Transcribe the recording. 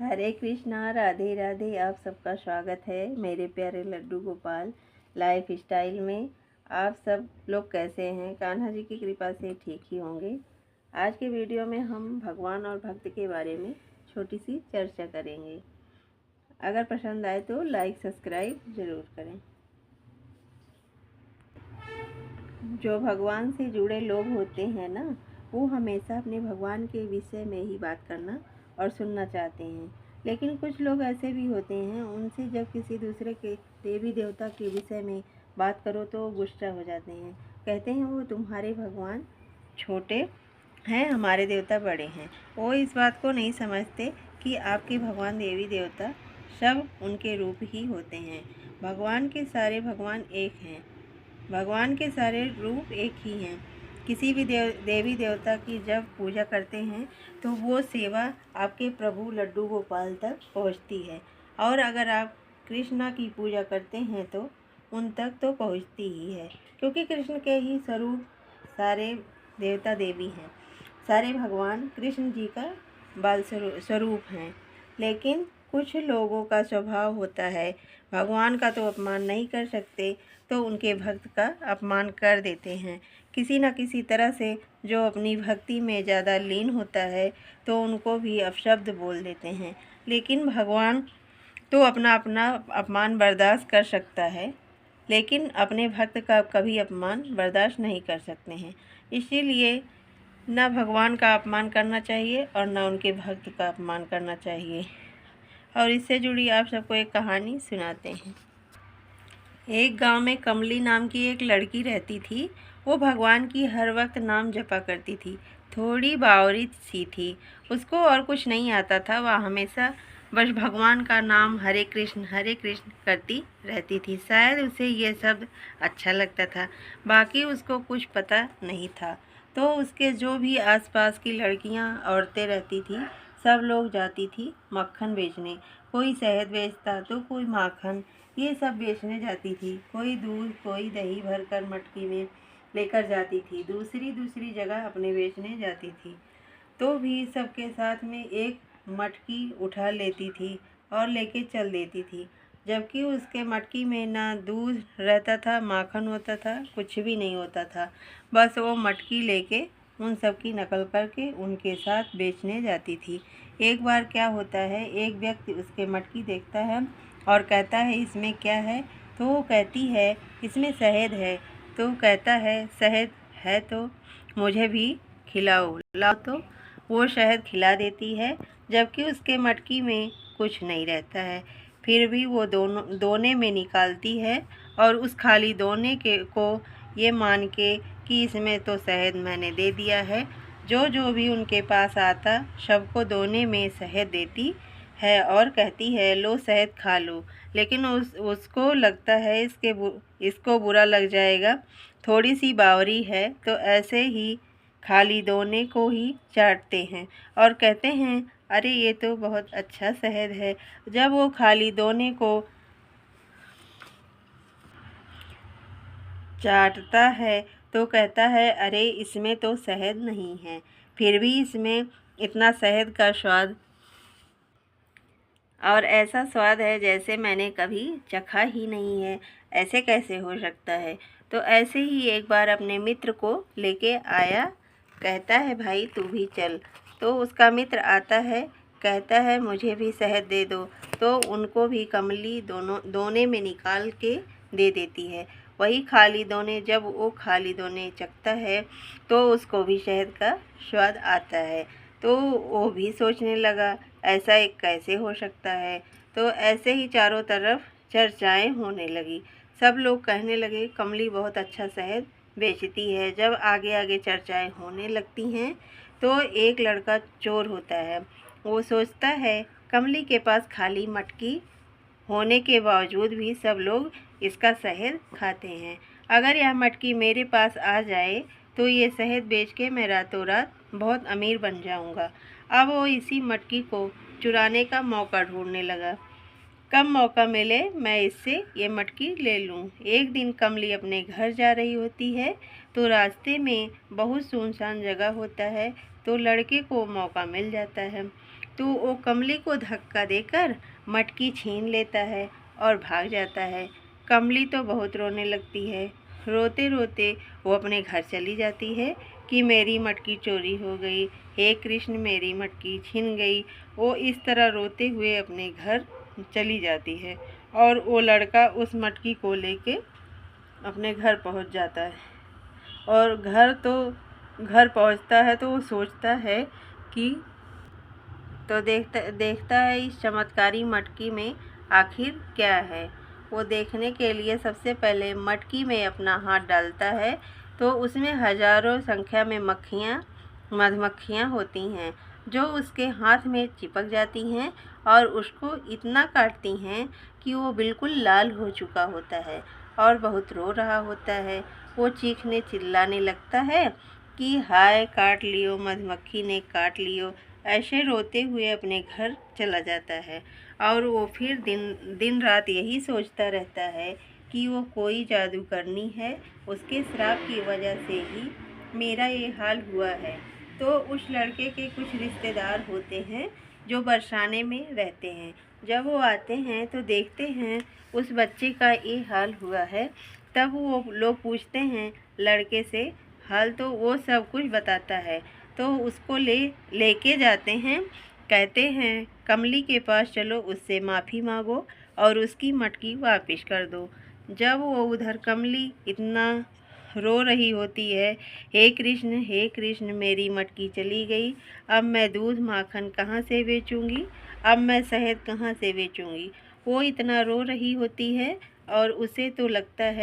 हरे कृष्णा, राधे राधे। आप सबका स्वागत है मेरे प्यारे लड्डू गोपाल लाइफ स्टाइल में। आप सब लोग कैसे हैं? कान्हा जी की कृपा से ठीक ही होंगे। आज के वीडियो में हम भगवान और भक्त के बारे में छोटी सी चर्चा करेंगे। अगर पसंद आए तो लाइक सब्सक्राइब ज़रूर करें। जो भगवान से जुड़े लोग होते हैं ना, वो हमेशा अपने भगवान के विषय में ही बात करना और सुनना चाहते हैं। लेकिन कुछ लोग ऐसे भी होते हैं, उनसे जब किसी दूसरे के देवी देवता के विषय में बात करो तो गुस्सा हो जाते हैं। कहते हैं वो तुम्हारे भगवान छोटे हैं, हमारे देवता बड़े हैं। वो इस बात को नहीं समझते कि आपके भगवान देवी देवता सब उनके रूप ही होते हैं। भगवान के सारे भगवान एक हैं, भगवान के सारे रूप एक ही हैं। किसी भी देवी देवता की जब पूजा करते हैं तो वो सेवा आपके प्रभु लड्डू गोपाल तक पहुंचती है, और अगर आप कृष्णा की पूजा करते हैं तो उन तक तो पहुंचती ही है, क्योंकि कृष्ण के ही स्वरूप सारे देवता देवी हैं। सारे भगवान कृष्ण जी का बाल स्वरूप हैं। लेकिन कुछ लोगों का स्वभाव होता है, भगवान का तो अपमान नहीं कर सकते तो उनके भक्त का अपमान कर देते हैं। किसी न किसी तरह से जो अपनी भक्ति में ज़्यादा लीन होता है तो उनको भी अपशब्द बोल देते हैं। लेकिन भगवान तो अपना अपना अपमान बर्दाश्त कर सकता है, लेकिन अपने भक्त का कभी अपमान बर्दाश्त नहीं कर सकते हैं। इसीलिए न भगवान का अपमान करना चाहिए और न उनके भक्त का अपमान करना चाहिए। और इससे जुड़ी आप सबको एक कहानी सुनाते हैं। एक गांव में कमली नाम की एक लड़की रहती थी। वो भगवान की हर वक्त नाम जपा करती थी। थोड़ी बावरी सी थी, उसको और कुछ नहीं आता था। वह हमेशा बस भगवान का नाम हरे कृष्ण करती रहती थी। शायद उसे ये शब्द अच्छा लगता था, बाकी उसको कुछ पता नहीं था। तो उसके जो भी आसपास की लड़कियां औरतें रहती थी, सब लोग जाती थी मक्खन बेचने। कोई शहद बेचता तो कोई माखन, ये सब बेचने जाती थी। कोई दूध कोई दही भरकर मटकी में लेकर जाती थी। दूसरी दूसरी जगह अपने बेचने जाती थी तो भी सबके साथ में एक मटकी उठा लेती थी और लेके चल देती थी, जबकि उसके मटकी में ना दूध रहता था, माखन होता था, कुछ भी नहीं होता था। बस वो मटकी लेके उन सब की नकल करके उनके साथ बेचने जाती थी। एक बार क्या होता है, एक व्यक्ति उसके मटकी देखता है और कहता है इसमें क्या है? तो वो कहती है इसमें शहद है। तो कहता है शहद है तो मुझे भी खिलाओ, लाओ। तो वो शहद खिला देती है, जबकि उसके मटकी में कुछ नहीं रहता है। फिर भी वो दोने में निकालती है और उस खाली दोने के को ये मान के कि इसमें तो शहद मैंने दे दिया है, जो जो भी उनके पास आता सबको दोने में शहद देती है और कहती है लो शहद खा लो। लेकिन उसको लगता है इसको बुरा लग जाएगा, थोड़ी सी बावरी है, तो ऐसे ही खाली दोने को ही चाटते हैं और कहते हैं अरे ये तो बहुत अच्छा शहद है। जब वो खाली दोने को चाटता है तो कहता है अरे इसमें तो शहद नहीं है, फिर भी इसमें इतना शहद का स्वाद और ऐसा स्वाद है जैसे मैंने कभी चखा ही नहीं है, ऐसे कैसे हो सकता है? तो ऐसे ही एक बार अपने मित्र को लेके आया, कहता है भाई तू भी चल। तो उसका मित्र आता है, कहता है मुझे भी शहद दे दो। तो उनको भी कमली दोने में निकाल के दे देती है। वही खाली दोने, जब वो खाली दोने चखता है तो उसको भी शहद का स्वाद आता है। तो वो भी सोचने लगा ऐसा एक कैसे हो सकता है। तो ऐसे ही चारों तरफ चर्चाएं होने लगी। सब लोग कहने लगे कमली बहुत अच्छा शहद बेचती है। जब आगे आगे चर्चाएं होने लगती हैं तो एक लड़का चोर होता है। वो सोचता है कमली के पास खाली मटकी होने के बावजूद भी सब लोग इसका शहद खाते हैं। अगर यह मटकी मेरे पास आ जाए तो ये शहद बेच के मैं रातों रात बहुत अमीर बन जाऊंगा। अब वो इसी मटकी को चुराने का मौका ढूंढने लगा। कब मौका मिले मैं इससे ये मटकी ले लूं। एक दिन कमली अपने घर जा रही होती है तो रास्ते में बहुत सुनसान जगह होता है, तो लड़के को मौका मिल जाता है। तो वो कमली को धक्का देकर मटकी छीन लेता है और भाग जाता है। कमली तो बहुत रोने लगती है। रोते रोते वो अपने घर चली जाती है कि मेरी मटकी चोरी हो गई, हे कृष्ण मेरी मटकी छिन गई। वो इस तरह रोते हुए अपने घर चली जाती है और वो लड़का उस मटकी को लेके अपने घर पहुंच जाता है। और घर पहुंचता है तो वो सोचता है कि तो देखता है इस चमत्कारी मटकी में आखिर क्या है। वो देखने के लिए सबसे पहले मटकी में अपना हाथ डालता है तो उसमें हजारों संख्या में मधुमक्खियाँ होती हैं जो उसके हाथ में चिपक जाती हैं और उसको इतना काटती हैं कि वो बिल्कुल लाल हो चुका होता है और बहुत रो रहा होता है। वो चीखने चिल्लाने लगता है कि हाय काट लियो, मधुमक्खी ने काट लियो। ऐसे रोते हुए अपने घर चला जाता है और वो फिर दिन रात यही सोचता रहता है कि वो कोई जादू करनी है, उसके श्राप की वजह से ही मेरा ये हाल हुआ है। तो उस लड़के के कुछ रिश्तेदार होते हैं जो बरसाने में रहते हैं। जब वो आते हैं तो देखते हैं उस बच्चे का ये हाल हुआ है। तब वो लोग पूछते हैं लड़के से हाल, तो वो सब कुछ बताता है। तो उसको लेके जाते हैं, कहते हैं कमली के पास चलो, उससे माफ़ी मांगो और उसकी मटकी वापस कर दो। जब वो उधर कमली इतना रो रही होती है, हे कृष्ण मेरी मटकी चली गई, अब मैं दूध माखन कहाँ से बेचूंगी, अब मैं शहद कहाँ से बेचूंगी। वो इतना रो रही होती है और उसे तो लगता है